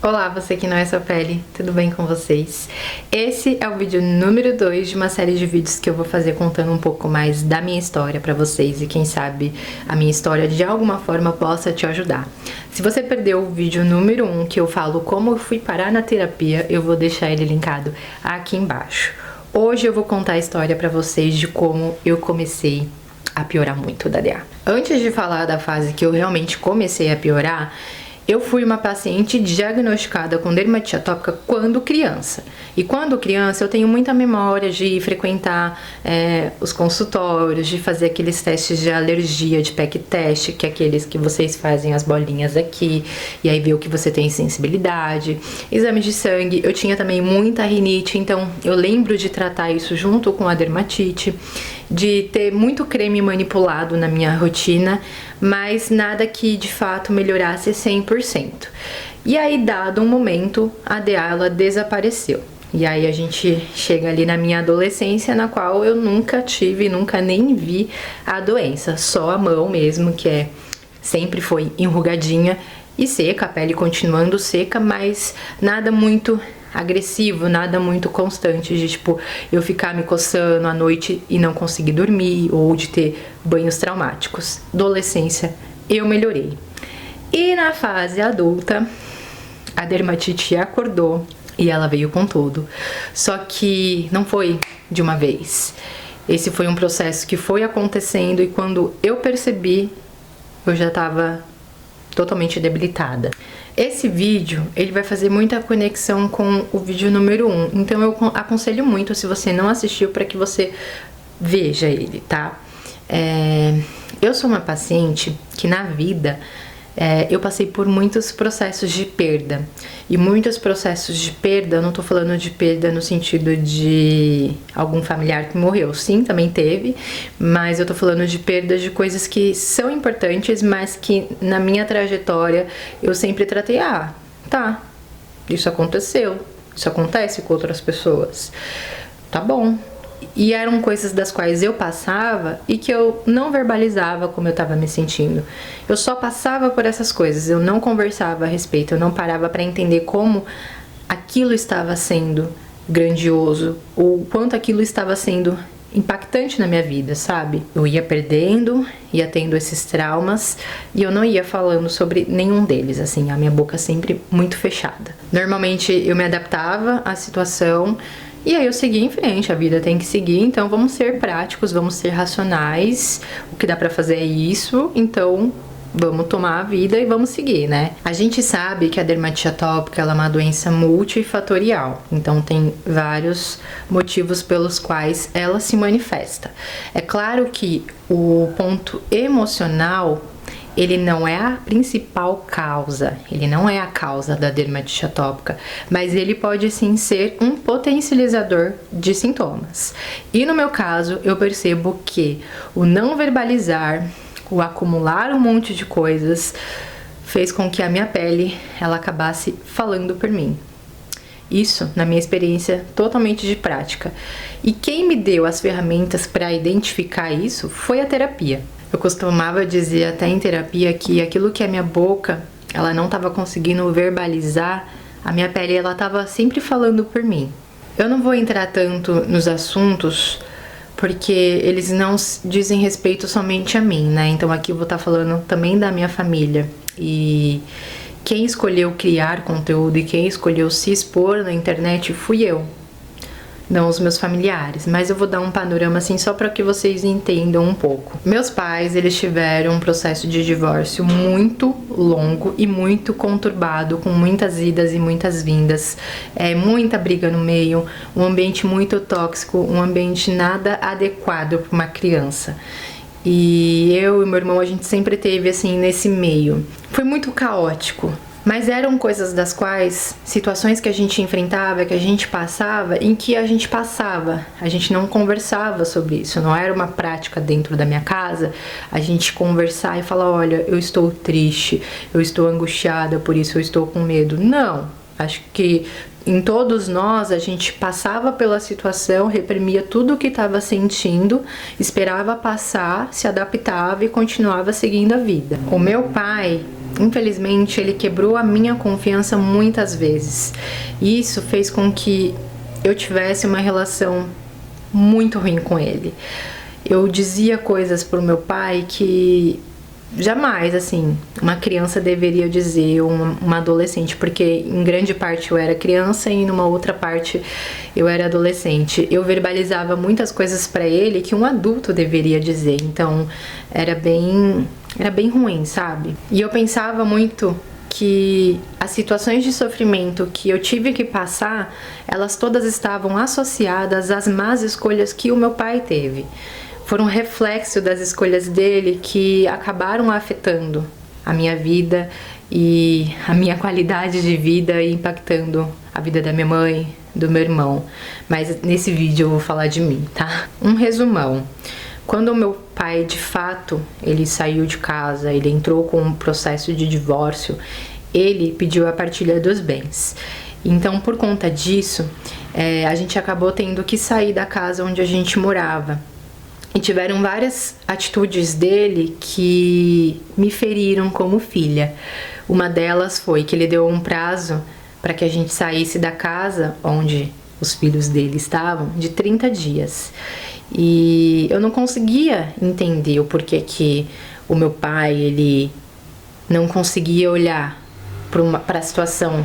Olá, você que não é sua pele, tudo bem com vocês? Esse é o vídeo número 2 de uma série de vídeos que eu vou fazer contando um pouco mais da minha história pra vocês e quem sabe a minha história de alguma forma possa te ajudar. Se você perdeu o vídeo número 1, que eu falo como eu fui parar na terapia, eu vou deixar ele linkado aqui embaixo. Hoje eu vou contar a história pra vocês de como eu comecei a piorar muito da DA. Antes de falar da fase que eu realmente comecei a piorar, eu fui uma paciente diagnosticada com dermatite atópica quando criança. E quando criança eu tenho muita memória de frequentar os consultórios, de fazer aqueles testes de alergia, de PEC teste, que é aqueles que vocês fazem as bolinhas aqui, e aí vê o que você tem sensibilidade. Exame de sangue, eu tinha também muita rinite, então eu lembro de tratar isso junto com a dermatite, de ter muito creme manipulado na minha rotina, mas nada que de fato melhorasse 100%. E aí, dado um momento, a DA ela desapareceu. E aí a gente chega ali na minha adolescência, na qual eu nunca tive, nunca nem vi a doença, só a mão mesmo, que sempre foi enrugadinha e seca, a pele continuando seca, mas nada muito agressivo, nada muito constante de tipo eu ficar me coçando à noite e não conseguir dormir ou de ter banhos traumáticos. Adolescência eu melhorei. E na fase adulta a dermatite acordou e ela veio com tudo. Só que não foi de uma vez. Esse foi um processo que foi acontecendo e quando eu percebi, eu já estava totalmente debilitada. Esse vídeo, ele vai fazer muita conexão com o vídeo número 1, então eu aconselho muito, se você não assistiu, para que você veja ele, tá? Eu sou uma paciente que na vida eu passei por muitos processos de perda. E muitos processos de perda, eu não tô falando de perda no sentido de algum familiar que morreu. Sim, também teve, mas eu tô falando de perda de coisas que são importantes, mas que na minha trajetória eu sempre tratei, tá, isso aconteceu, isso acontece com outras pessoas, tá bom. E eram coisas das quais eu passava e que eu não verbalizava como eu tava me sentindo. Eu só passava por essas coisas, eu não conversava a respeito, eu não parava pra entender como aquilo estava sendo grandioso, ou quanto aquilo estava sendo impactante na minha vida, sabe? Eu ia perdendo, ia tendo esses traumas e eu não ia falando sobre nenhum deles, assim, a minha boca sempre muito fechada. Normalmente eu me adaptava à situação e aí eu segui em frente, a vida tem que seguir, então vamos ser práticos, vamos ser racionais, o que dá pra fazer é isso, então vamos tomar a vida e vamos seguir, né? A gente sabe que a dermatite atópica ela é uma doença multifatorial, então tem vários motivos pelos quais ela se manifesta. É claro que o ponto emocional ele não é a principal causa, ele não é a causa da dermatite atópica, mas ele pode sim ser um potencializador de sintomas. E no meu caso, eu percebo que o não verbalizar, o acumular um monte de coisas, fez com que a minha pele ela acabasse falando por mim. Isso, na minha experiência, totalmente de prática. E quem me deu as ferramentas para identificar isso foi a terapia. Eu costumava dizer até em terapia que aquilo que a minha boca, ela não estava conseguindo verbalizar, a minha pele, ela estava sempre falando por mim. Eu não vou entrar tanto nos assuntos, porque eles não dizem respeito somente a mim, né? Então aqui eu vou estar falando também da minha família. E quem escolheu criar conteúdo e quem escolheu se expor na internet fui eu, não os meus familiares, mas eu vou dar um panorama assim só para que vocês entendam um pouco. Meus pais, eles tiveram um processo de divórcio muito longo e muito conturbado, com muitas idas e muitas vindas, muita briga no meio, um ambiente muito tóxico, um ambiente nada adequado para uma criança. E eu e meu irmão, a gente sempre teve assim nesse meio. Foi muito caótico. Mas eram coisas das quais, situações que a gente enfrentava, que a gente passava, em que a gente passava. A gente não conversava sobre isso, não era uma prática dentro da minha casa, a gente conversar e falar, olha, eu estou triste, eu estou angustiada, por isso eu estou com medo. Não, acho que em todos nós a gente passava pela situação, reprimia tudo o que estava sentindo, esperava passar, se adaptava e continuava seguindo a vida. O meu pai, infelizmente, ele quebrou a minha confiança muitas vezes. E isso fez com que eu tivesse uma relação muito ruim com ele. Eu dizia coisas pro meu pai que jamais, assim, uma criança deveria dizer, ou uma adolescente, porque em grande parte eu era criança e numa outra parte eu era adolescente. Eu verbalizava muitas coisas pra ele que um adulto deveria dizer, então era bem ruim, sabe? E eu pensava muito que as situações de sofrimento que eu tive que passar, elas todas estavam associadas às más escolhas que o meu pai teve. Foram reflexo das escolhas dele que acabaram afetando a minha vida e a minha qualidade de vida e impactando a vida da minha mãe, do meu irmão. Mas nesse vídeo eu vou falar de mim, tá? Um resumão. Quando o meu pai, de fato, ele saiu de casa, ele entrou com um processo de divórcio, ele pediu a partilha dos bens. Então, por conta disso, a gente acabou tendo que sair da casa onde a gente morava. E tiveram várias atitudes dele que me feriram como filha. Uma delas foi que ele deu um prazo para que a gente saísse da casa onde os filhos dele estavam de 30 dias. E eu não conseguia entender o porquê que o meu pai, ele não conseguia olhar para a situação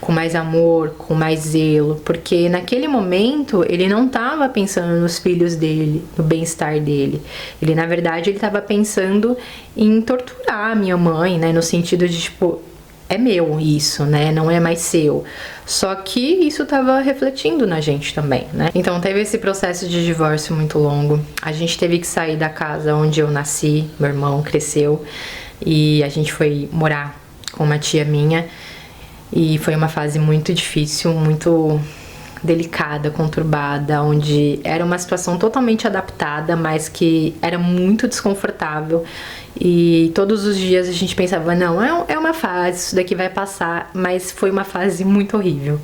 com mais amor, com mais zelo, porque naquele momento ele não estava pensando nos filhos dele, no bem-estar dele. Ele, na verdade, ele estava pensando em torturar a minha mãe, né, no sentido de, tipo, é meu isso, né, não é mais seu. Só que isso estava refletindo na gente também, né. Então teve esse processo de divórcio muito longo. A gente teve que sair da casa onde eu nasci, meu irmão cresceu, e a gente foi morar com uma tia minha. E foi uma fase muito difícil, muito delicada, conturbada, onde era uma situação totalmente adaptada, mas que era muito desconfortável. E todos os dias a gente pensava, não, é uma fase, isso daqui vai passar, mas foi uma fase muito horrível.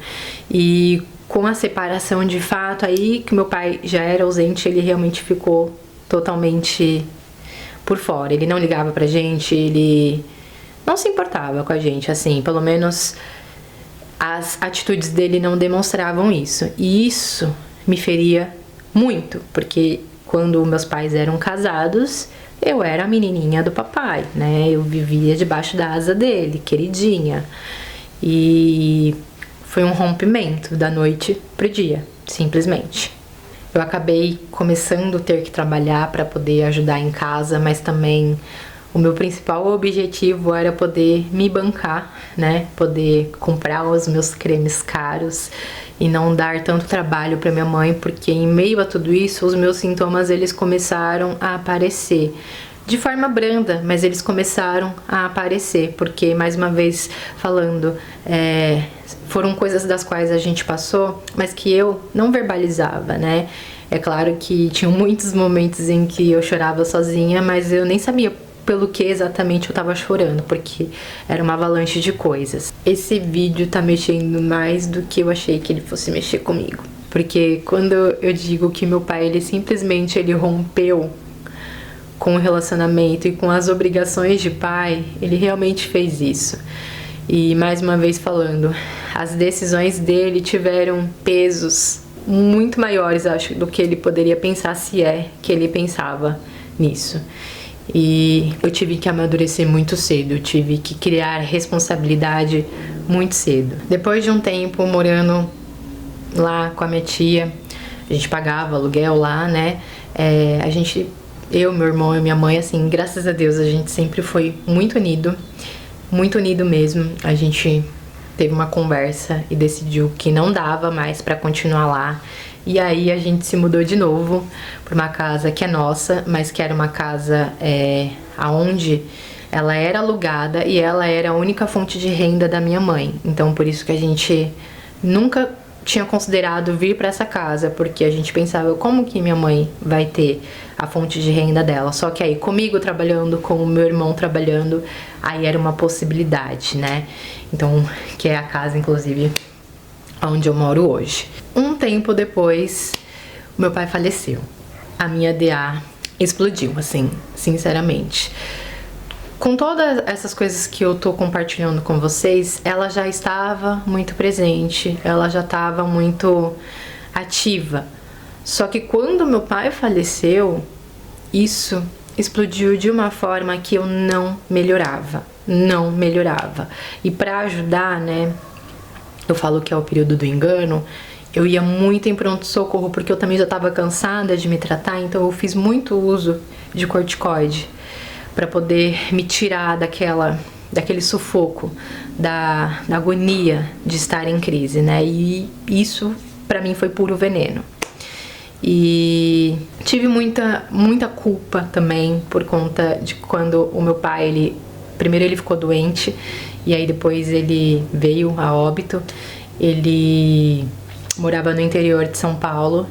E com a separação de fato, aí que meu pai já era ausente, ele realmente ficou totalmente por fora. Ele não ligava pra gente, ele não se importava com a gente, assim, pelo menos as atitudes dele não demonstravam isso. E isso me feria muito, porque quando meus pais eram casados, eu era a menininha do papai, né? Eu vivia debaixo da asa dele, queridinha. E foi um rompimento da noite pro dia, simplesmente. Eu acabei começando a ter que trabalhar para poder ajudar em casa, mas também o meu principal objetivo era poder me bancar, né? Poder comprar os meus cremes caros e não dar tanto trabalho para minha mãe, porque em meio a tudo isso, os meus sintomas eles começaram a aparecer. De forma branda, mas eles começaram a aparecer, porque, mais uma vez falando, foram coisas das quais a gente passou, mas que eu não verbalizava, né? É claro que tinham muitos momentos em que eu chorava sozinha, mas eu nem sabia pelo que exatamente eu tava chorando, porque era uma avalanche de coisas. Esse vídeo tá mexendo mais do que eu achei que ele fosse mexer comigo. Porque quando eu digo que meu pai, ele simplesmente rompeu com o relacionamento e com as obrigações de pai, ele realmente fez isso. E mais uma vez falando, as decisões dele tiveram pesos muito maiores, acho, do que ele poderia pensar, se é que ele pensava nisso. E eu tive que amadurecer muito cedo, eu tive que criar responsabilidade muito cedo. Depois de um tempo morando lá com a minha tia, a gente pagava aluguel lá, né? Eu, meu irmão e minha mãe, assim, graças a Deus, a gente sempre foi muito unido mesmo. A gente teve uma conversa e decidiu que não dava mais pra continuar lá. E aí a gente se mudou de novo para uma casa que é nossa, mas que era uma casa aonde ela era alugada e ela era a única fonte de renda da minha mãe. Então por isso que a gente nunca tinha considerado vir para essa casa, porque a gente pensava, como que minha mãe vai ter a fonte de renda dela? Só que aí comigo trabalhando, com o meu irmão trabalhando, aí era uma possibilidade, né? Então, que é a casa, inclusive, onde eu moro hoje. Um tempo depois, meu pai faleceu. A minha DA explodiu, assim, sinceramente. Com todas essas coisas que eu tô compartilhando com vocês, ela já estava muito presente, ela já estava muito ativa. Só que quando meu pai faleceu, isso explodiu de uma forma que eu não melhorava, não melhorava. E para ajudar, né, eu falo que é o período do engano, eu ia muito em pronto-socorro porque eu também já estava cansada de me tratar, então eu fiz muito uso de corticoide para poder me tirar daquele sufoco, da agonia de estar em crise, né? E isso para mim foi puro veneno. E tive muita culpa também por conta de quando o meu pai, primeiro ele ficou doente e aí depois ele veio a óbito. Ele morava no interior de São Paulo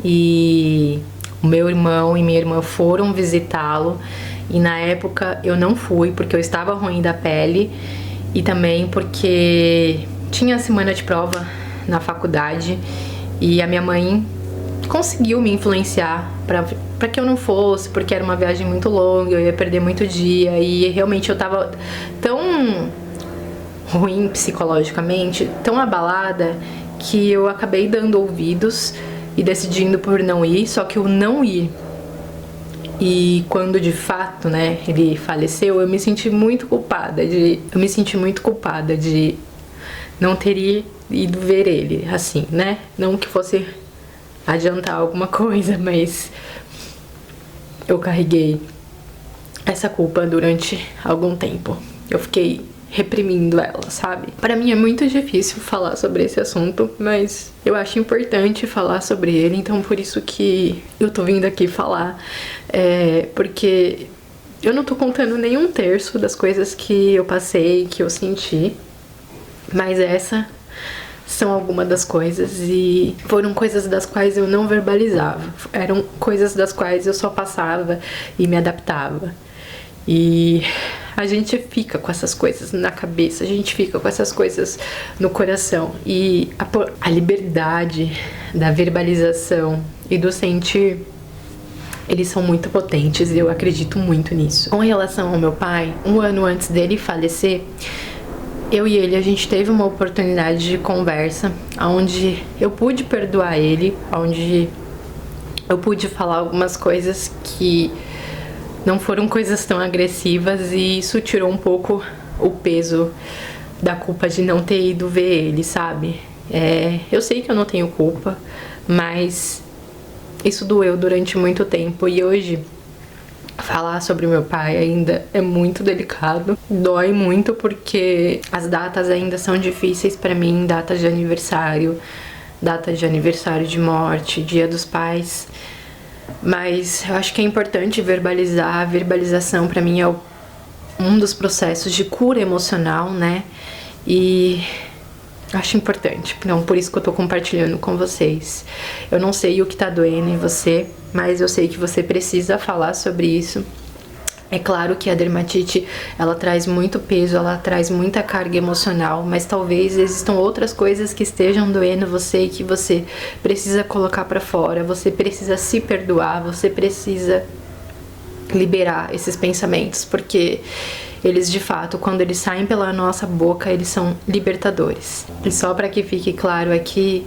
e o meu irmão e minha irmã foram visitá-lo e na época eu não fui porque eu estava ruim da pele e também porque tinha a semana de prova na faculdade e a minha mãe conseguiu me influenciar para que eu não fosse, porque era uma viagem muito longa, eu ia perder muito dia e realmente eu tava tão ruim psicologicamente, tão abalada, que eu acabei dando ouvidos e decidindo por não ir, só que o não ir e quando de fato, né, ele faleceu, eu me senti muito culpada de não ter ido ver ele, assim, né? Não que fosse adiantar alguma coisa, mas eu carreguei essa culpa durante algum tempo. Eu fiquei reprimindo ela, sabe? Para mim é muito difícil falar sobre esse assunto, mas eu acho importante falar sobre ele, então por isso que eu tô vindo aqui falar, porque eu não tô contando nem um terço das coisas que eu passei, que eu senti, mas essa são algumas das coisas e foram coisas das quais eu não verbalizava, eram coisas das quais eu só passava e me adaptava. E a gente fica com essas coisas na cabeça, a gente fica com essas coisas no coração. E a liberdade da verbalização e do sentir, eles são muito potentes e eu acredito muito nisso. Com relação ao meu pai, 1 ano antes dele falecer, eu e ele, a gente teve uma oportunidade de conversa onde eu pude perdoar ele, onde eu pude falar algumas coisas que não foram coisas tão agressivas e isso tirou um pouco o peso da culpa de não ter ido ver ele, sabe? Eu sei que eu não tenho culpa, mas isso doeu durante muito tempo e hoje falar sobre meu pai ainda é muito delicado, dói muito porque as datas ainda são difíceis pra mim, data de aniversário de morte, Dia dos Pais. Mas eu acho que é importante verbalizar. A verbalização pra mim é um dos processos de cura emocional, né? E eu acho importante, então por isso que eu tô compartilhando com vocês. Eu não sei o que tá doendo em você, mas eu sei que você precisa falar sobre isso. É claro que a dermatite, ela traz muito peso, ela traz muita carga emocional, mas talvez existam outras coisas que estejam doendo você e que você precisa colocar pra fora, você precisa se perdoar, você precisa liberar esses pensamentos, porque eles de fato, quando eles saem pela nossa boca, eles são libertadores. E só pra que fique claro aqui,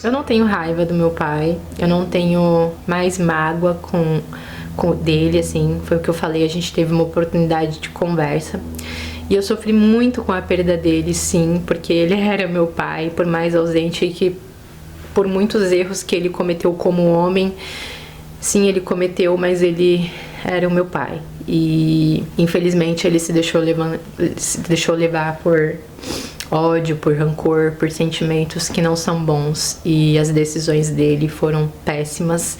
eu não tenho raiva do meu pai, eu não tenho mais mágoa com dele, assim, foi o que eu falei, a gente teve uma oportunidade de conversa e eu sofri muito com a perda dele, sim, porque ele era meu pai, por mais ausente e que por muitos erros que ele cometeu como homem, sim, ele cometeu, mas ele era o meu pai e infelizmente ele se deixou levar por ódio, por rancor, por sentimentos que não são bons e as decisões dele foram péssimas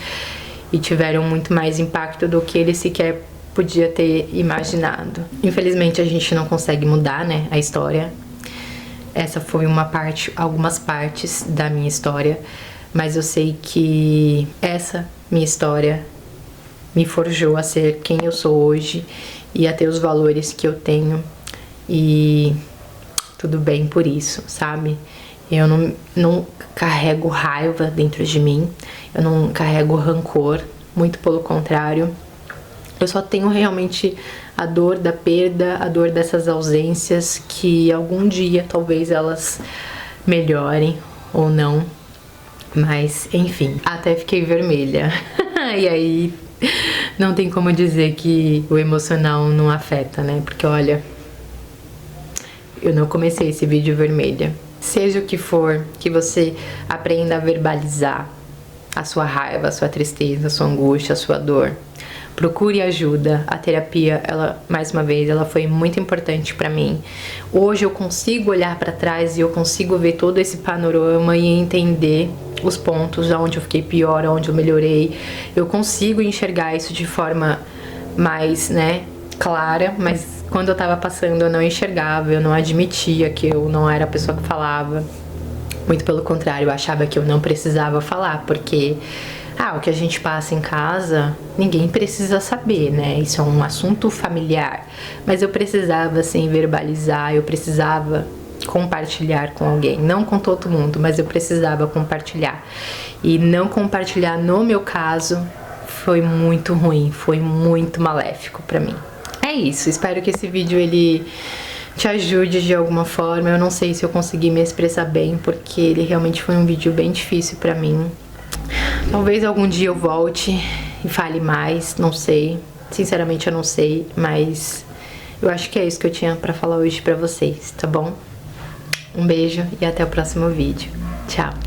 e tiveram muito mais impacto do que ele sequer podia ter imaginado. Infelizmente a gente não consegue mudar, né, a história. Essa foi algumas partes da minha história, mas eu sei que essa minha história me forjou a ser quem eu sou hoje e a ter os valores que eu tenho e tudo bem por isso, sabe? Eu não carrego raiva dentro de mim, eu não carrego rancor, muito pelo contrário. Eu só tenho realmente a dor da perda, a dor dessas ausências, que algum dia talvez elas melhorem ou não. Mas, enfim, até fiquei vermelha. E aí, não tem como dizer que o emocional não afeta, né? Porque, olha, eu não comecei esse vídeo vermelha. Seja o que for, que você aprenda a verbalizar a sua raiva, a sua tristeza, a sua angústia, a sua dor. Procure ajuda. A terapia, ela, mais uma vez, ela foi muito importante pra mim. Hoje eu consigo olhar pra trás e eu consigo ver todo esse panorama e entender os pontos onde eu fiquei pior, onde eu melhorei. Eu consigo enxergar isso de forma mais, né, clara, mas quando eu tava passando eu não enxergava, eu não admitia que eu não era a pessoa que falava. Muito pelo contrário, eu achava que eu não precisava falar, porque o que a gente passa em casa, ninguém precisa saber, né? Isso é um assunto familiar. Mas eu precisava, assim, verbalizar, eu precisava compartilhar com alguém. Não com todo mundo, mas eu precisava compartilhar. E não compartilhar, no meu caso, foi muito ruim, foi muito maléfico pra mim. É isso, espero que esse vídeo, ele te ajude de alguma forma. Eu não sei se eu consegui me expressar bem, porque ele realmente foi um vídeo bem difícil pra mim. Talvez algum dia eu volte e fale mais, não sei. Sinceramente eu não sei, mas eu acho que é isso que eu tinha pra falar hoje pra vocês, tá bom? Um beijo e até o próximo vídeo. Tchau!